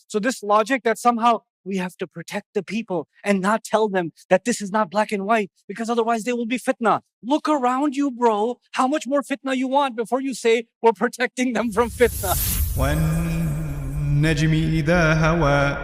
So this logic that somehow we have to protect the people and not tell them that this is not black and white because otherwise they will be fitna. Look around you, bro. How much more fitna you want before you say we're protecting them from fitna? وَالنَّجْمِ إِذَا هَوَى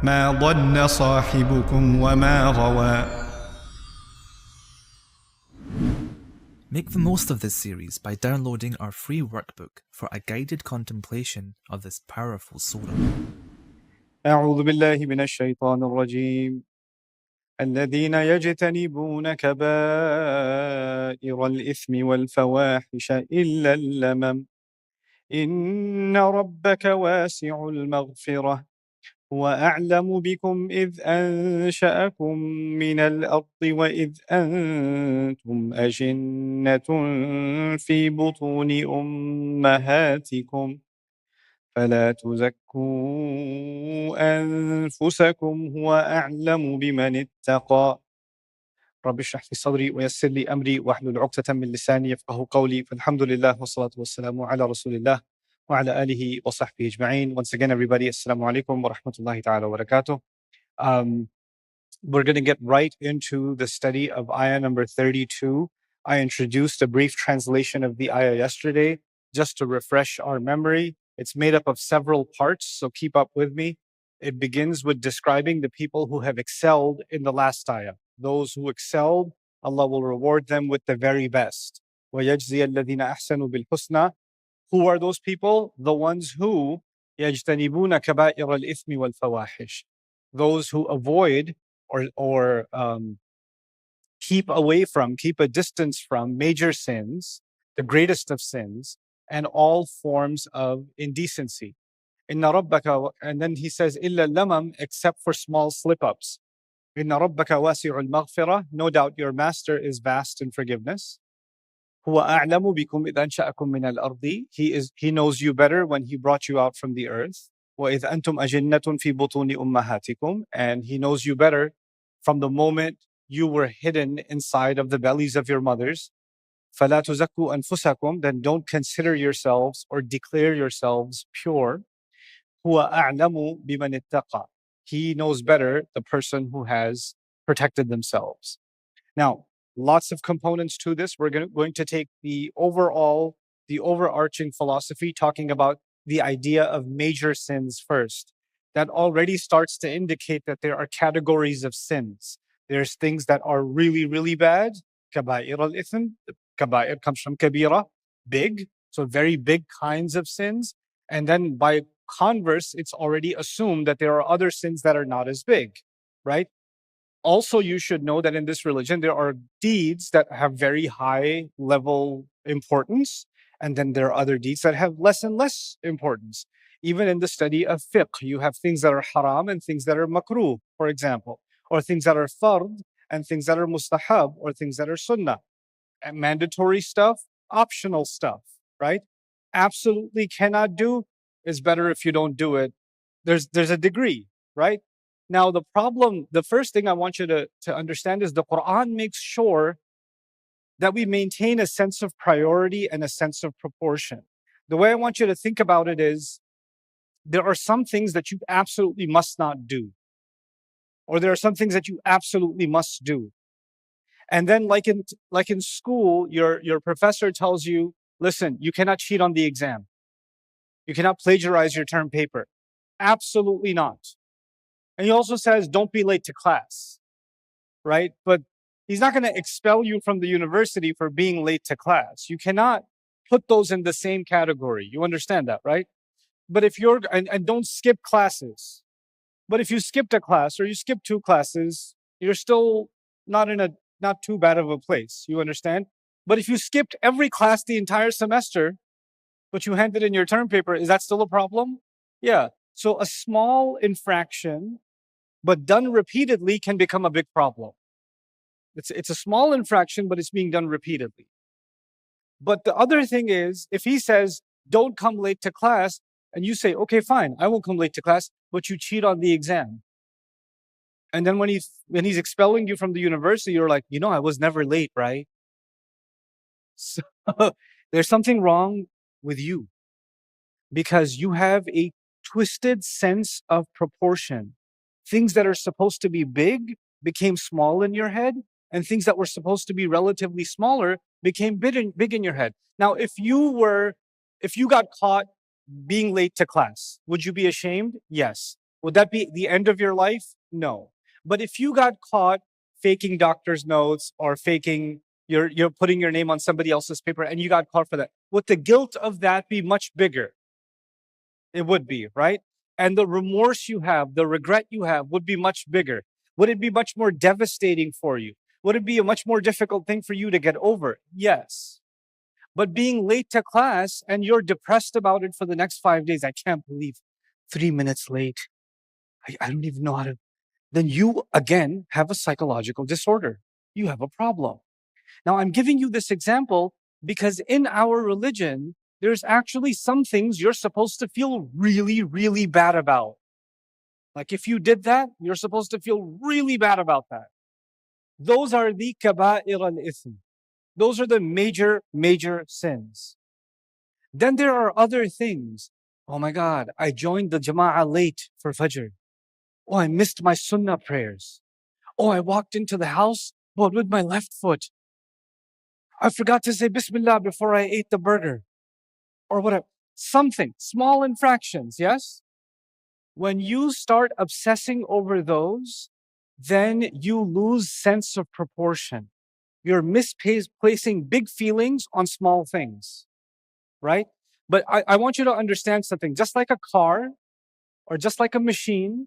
مَا ضَلَّ صَاحِبُكُمْ وَمَا غَوَى. Make the most of this series by downloading our free workbook for a guided contemplation of this powerful surah. أعوذ بالله من الشيطان الرجيم الذين يجتنبون كبائر الإثم والفواحش إلا اللمم إن ربك واسع المغفرة هو أعلم بكم إذ أنشأكم من الأرض وإذ أنتم أجنة في بطون أمهاتكم فلا تزكوا أنفسكم هو أعلم بمن اتقى رب اشرح لي صدري ويسر لي أمري واحلل عقدة من لساني يفقهوا قولي فالحمد لله والصلاة والسلام على رسول الله وعلى آله وصحبه أجمعين. Once again, everybody, assalamu alaikum wa rahmatullahi ta'ala wa barakatuh. We're going to get right into the study of ayah number 32. I introduced a brief translation of the ayah yesterday just to refresh our memory. It's made up of several parts, so keep up with me. It begins with describing the people who have excelled in the last ayah. Those who excelled, Allah will reward them with the very best. وَيَجْزِيَ الَّذِينَ أَحْسَنُوا بِالْحُسْنَى. Who are those people? The ones who يَجْتَنِبُونَ كَبَائِرَ الْإِثْمِ وَالْفَوَاحِشِ. Those who avoid or keep away from, keep a distance from major sins, the greatest of sins, and all forms of indecency. Inna rabbaka, and then he says, illa lamam, except for small slip-ups. Inna rabbaka wasi'ul maghfirah, no doubt your master is vast in forgiveness. Huwa a'lamu bikum idh ansha'akum min al-ardi, he knows you better when he brought you out from the earth. Wa idh antum ajinnatun fi butuni ummahatikum, and he knows you better from the moment you were hidden inside of the bellies of your mothers. فَلَا تُزَكُّوا أَنفُسَكُمْ, then don't consider yourselves or declare yourselves pure. هُوَ أَعْلَمُ بِمَنِ اتَّقَى, he knows better the person who has protected themselves. Now, lots of components to this. We're going to take the overarching philosophy, talking about the idea of major sins first. That already starts to indicate that there are categories of sins. There's things that are really, really bad. Kaba'ir al-ithm. Kaba'ir comes from kabira, big. So very big kinds of sins. And then by converse, it's already assumed that there are other sins that are not as big, right? Also, you should know that in this religion, there are deeds that have very high level importance. And then there are other deeds that have less and less importance. Even in the study of fiqh, you have things that are haram and things that are makruh, for example, or things that are fard and things that are mustahab, or things that are sunnah. And mandatory stuff, optional stuff, right? Absolutely cannot do is better if you don't do it. There's a degree, right? Now, the first thing I want you to understand is the Quran makes sure that we maintain a sense of priority and a sense of proportion. The way I want you to think about it is, there are some things that you absolutely must not do, or there are some things that you absolutely must do. And then like in school, your professor tells you, listen, you cannot cheat on the exam. You cannot plagiarize your term paper. Absolutely not. And he also says, don't be late to class, right? But he's not going to expel you from the university for being late to class. You cannot put those in the same category. You understand that, right? But if and don't skip classes. But if you skipped a class or you skipped 2 classes, you're still not too bad of a place. You understand? But if you skipped every class the entire semester, but you handed in your term paper, is that still a problem? Yeah. So a small infraction, but done repeatedly, can become a big problem. It's a small infraction, but it's being done repeatedly. But the other thing is, if he says, don't come late to class, and you say, okay, fine, I won't come late to class, but you cheat on the exam. And then when he's expelling you from the university, you're like, I was never late, right? So there's something wrong with you, because you have a twisted sense of proportion. Things that are supposed to be big became small in your head, and things that were supposed to be relatively smaller became big in your head. Now, if you got caught being late to class, would you be ashamed? Yes. Would that be the end of your life? No. But if you got caught faking doctor's notes or faking you're putting your name on somebody else's paper and you got caught for that, would the guilt of that be much bigger? It would be, right? And the remorse you have, the regret you have would be much bigger. Would it be much more devastating for you? Would it be a much more difficult thing for you to get over? Yes. But being late to class and you're depressed about it for the next 5 days, I can't believe 3 minutes late. I don't even know how to. Then you, again, have a psychological disorder. You have a problem. Now, I'm giving you this example because in our religion, there's actually some things you're supposed to feel really, really bad about. Like if you did that, you're supposed to feel really bad about that. Those are the kaba'ir al-ithm. Those are the major, major sins. Then there are other things. Oh my God, I joined the jama'ah late for Fajr. Oh, I missed my sunnah prayers. Oh, I walked into the house, but with my left foot. I forgot to say Bismillah before I ate the burger. Or whatever. Something, small infractions, yes? When you start obsessing over those, then you lose sense of proportion. You're misplacing big feelings on small things, right? But I want you to understand something. Just like a car or just like a machine,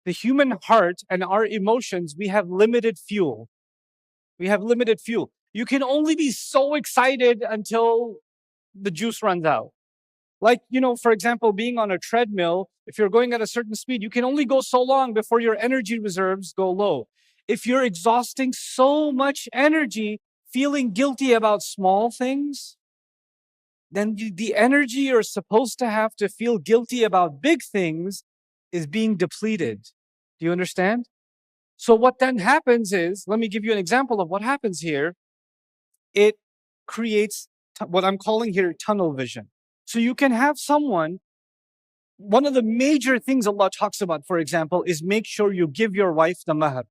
the human heart and our emotions, we have limited fuel. We have limited fuel. You can only be so excited until the juice runs out. Like, for example, being on a treadmill, if you're going at a certain speed, you can only go so long before your energy reserves go low. If you're exhausting so much energy, feeling guilty about small things, then the energy you're supposed to have to feel guilty about big things is being depleted. Do you understand? So what then happens is, let me give you an example of what happens here. It creates what I'm calling here tunnel vision. So you can have someone, one of the major things Allah talks about, for example, is make sure you give your wife the mahar.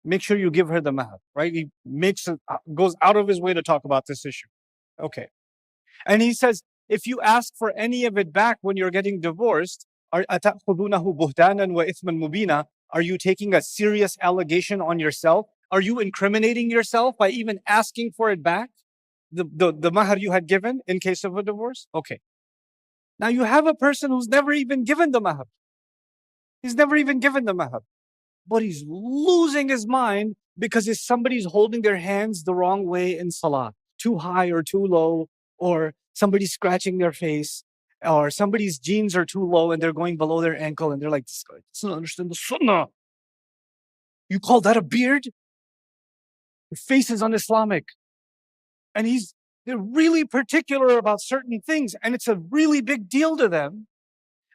Make sure you give her the mahar, right? He goes out of his way to talk about this issue. Okay. And he says, if you ask for any of it back when you're getting divorced, are you taking a serious allegation on yourself? Are you incriminating yourself by even asking for it back? The mahar you had given in case of a divorce? Okay. Now you have a person who's never even given the mahar. He's never even given the mahar. But he's losing his mind because if somebody's holding their hands the wrong way in salah, too high or too low, or somebody's scratching their face, or somebody's jeans are too low and they're going below their ankle and they're like, this guy doesn't understand the sunnah. You call that a beard? Your face is un-Islamic. And they're really particular about certain things and it's a really big deal to them.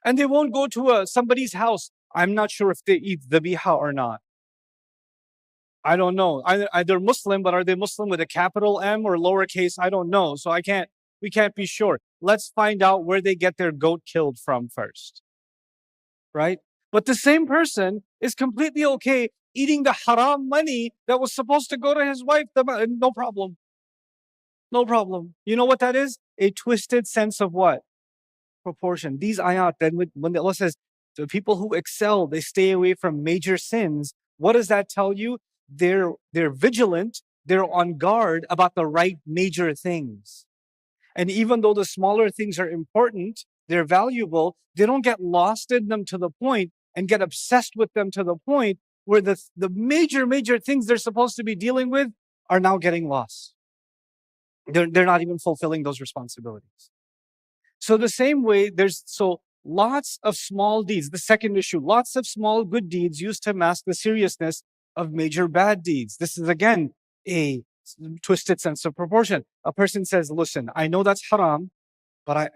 And they won't go to somebody's house. I'm not sure if they eat dhabiha or not. I don't know. They're Muslim, but are they Muslim with a capital M or lowercase? I don't know. So we can't be sure. Let's find out where they get their goat killed from first. Right? But the same person is completely okay eating the haram money that was supposed to go to his wife. No problem. No problem. You know what that is? A twisted sense of what? Proportion. These ayat, then when Allah says, the people who excel, they stay away from major sins. What does that tell you? They're vigilant. They're on guard about the right major things. And even though the smaller things are important, they're valuable, they don't get lost in them to the point and get obsessed with them to the point where the major, major things they're supposed to be dealing with are now getting lost. They're not even fulfilling those responsibilities. So the same way, lots of small deeds. The second issue, lots of small good deeds used to mask the seriousness of major bad deeds. This is again a twisted sense of proportion. A person says, listen, I know that's haram, but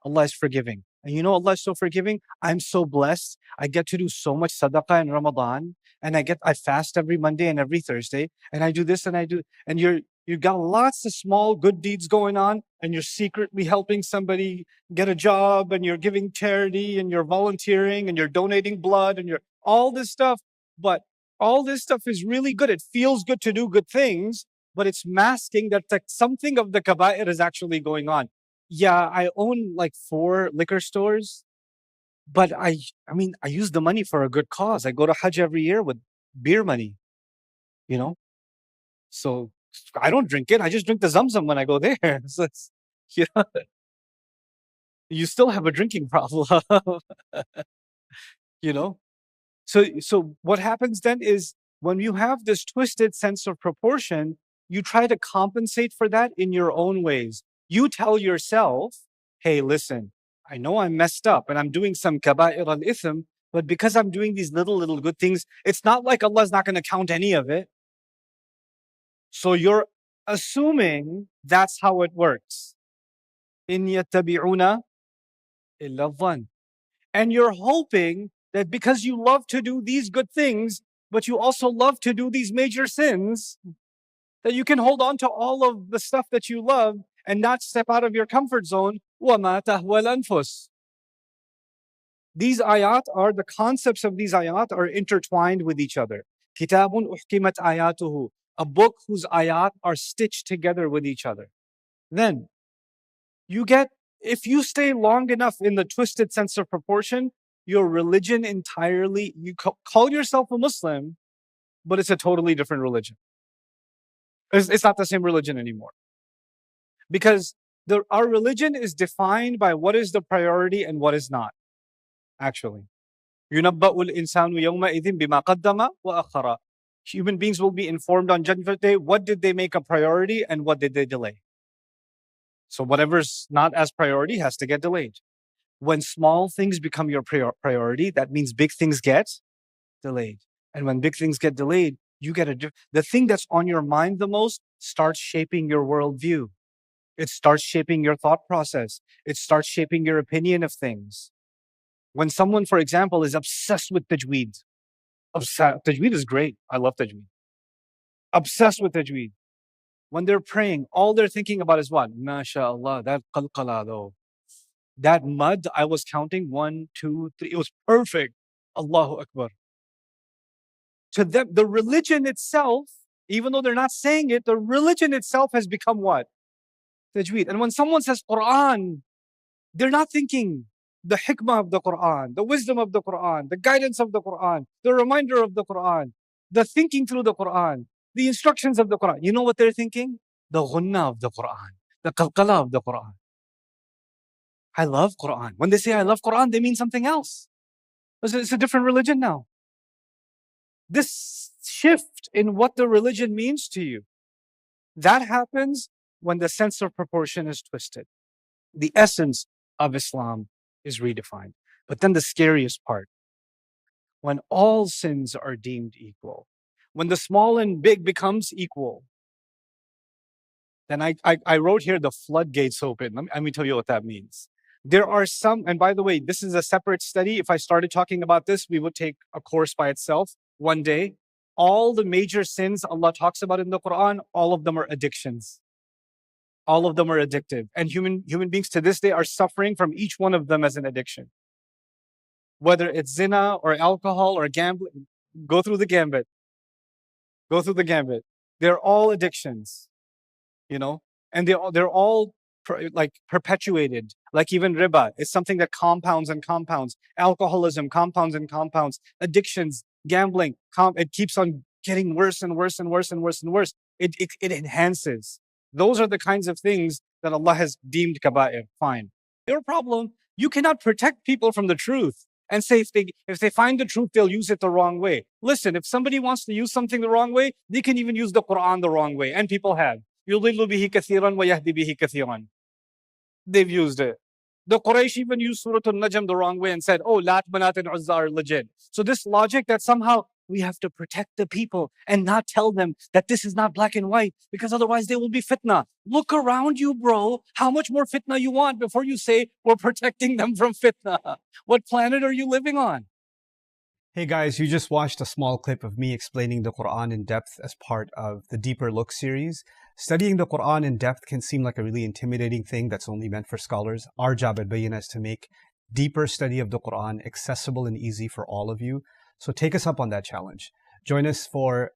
Allah is forgiving. And Allah is so forgiving. I'm so blessed. I get to do so much sadaqah in Ramadan. And I fast every Monday and every Thursday. And I do this and I do. And You've got lots of small good deeds going on, and you're secretly helping somebody get a job, and you're giving charity, and you're volunteering, and you're donating blood, and you're all this stuff. But all this stuff is really good. It feels good to do good things, but it's masking that something of the kaba'ir is actually going on. Yeah, I own like 4 liquor stores, but I mean, I use the money for a good cause. I go to Hajj every year with beer money, you know? So I don't drink it. I just drink the Zamzam when I go there. So you know, you still have a drinking problem, you know? So what happens then is when you have this twisted sense of proportion, you try to compensate for that in your own ways. You tell yourself, hey, listen, I know I'm messed up and I'm doing some kaba'ir al-ithm, but because I'm doing these little good things, it's not like Allah's not going to count any of it. So you're assuming that's how it works. In yattabi'una illa dhann. And you're hoping that because you love to do these good things, but you also love to do these major sins, that you can hold on to all of the stuff that you love and not step out of your comfort zone. وَمَا تَهْوَى الْأَنفُسِ. These ayat are, the concepts of these ayat are intertwined with each other. كِتَابٌ أُحْكِمَتْ آيَاتُهُ. A book whose ayat are stitched together with each other. Then, you get, if you stay long enough in the twisted sense of proportion, your religion entirely, you call yourself a Muslim, but it's a totally different religion. It's not the same religion anymore. Because our religion is defined by what is the priority and what is not, actually. يُنَبَّأُ الْإِنسَانُ يَوْمَئِذٍ بِمَا قَدَّمَ وَأَخَّرَ. Human beings will be informed on Judgment Day, what did they make a priority and what did they delay? So whatever's not as priority has to get delayed. When small things become your priority, that means big things get delayed. And when big things get delayed, you get the thing that's on your mind the most starts shaping your worldview. It starts shaping your thought process. It starts shaping your opinion of things. When someone, for example, is obsessed with tajweed, tajweed is great. I love tajweed. Obsessed with tajweed. When they're praying, all they're thinking about is what? MashaAllah, that qalqala though. That mud, I was counting 1, 2, 3. It was perfect. Allahu Akbar. To them, the religion itself, even though they're not saying it, the religion itself has become what? Tajweed. And when someone says Quran, they're not thinking the hikmah of the Quran, the wisdom of the Quran, the guidance of the Quran, the reminder of the Quran, the thinking through the Quran, the instructions of the Quran. You know what they're thinking? The ghunnah of the Quran, the qalqala of the Quran. I love Quran. When they say I love Quran, they mean something else. It's a different religion now. This shift in what the religion means to you, that happens when the sense of proportion is twisted. The essence of Islam is redefined. But then the scariest part, when all sins are deemed equal, when the small and big becomes equal, then I wrote here the floodgates open. Let me tell you what that means. There are some, and by the way, this is a separate study. If I started talking about this, we would take a course by itself one day. All the major sins Allah talks about in the Quran, all of them are addictions. All of them are addictive. And human beings to this day are suffering from each one of them as an addiction. Whether it's zina or alcohol or gambling, go through the gambit. Go through the gambit. They're all addictions, you know, and they're all like perpetuated. Like even riba is something that compounds and compounds. Alcoholism compounds and compounds. Addictions, gambling, it keeps on getting worse and worse and worse and worse and worse. It enhances. Those are the kinds of things that Allah has deemed kaba'ir. Fine. Your problem, you cannot protect people from the truth and say if they find the truth, they'll use it the wrong way. Listen, if somebody wants to use something the wrong way, they can even use the Quran the wrong way. And people have. يُضِلُّ بِهِ كَثِيرًا وَيَهْدِي بِهِ كَثِيرًا. They've used it. The Quraysh even used Surah An-Najm the wrong way and said, oh, Lat, Manat, and Uzza are legit. So this logic that somehow we have to protect the people and not tell them that this is not black and white because otherwise they will be fitna. Look around you, bro. How much more fitna you want before you say we're protecting them from fitna? What planet are you living on? Hey guys, you just watched a small clip of me explaining the Quran in depth as part of the Deeper Look series. Studying the Quran in depth can seem like a really intimidating thing that's only meant for scholars. Our job at Bayyinah is to make deeper study of the Quran accessible and easy for all of you. So take us up on that challenge. Join us for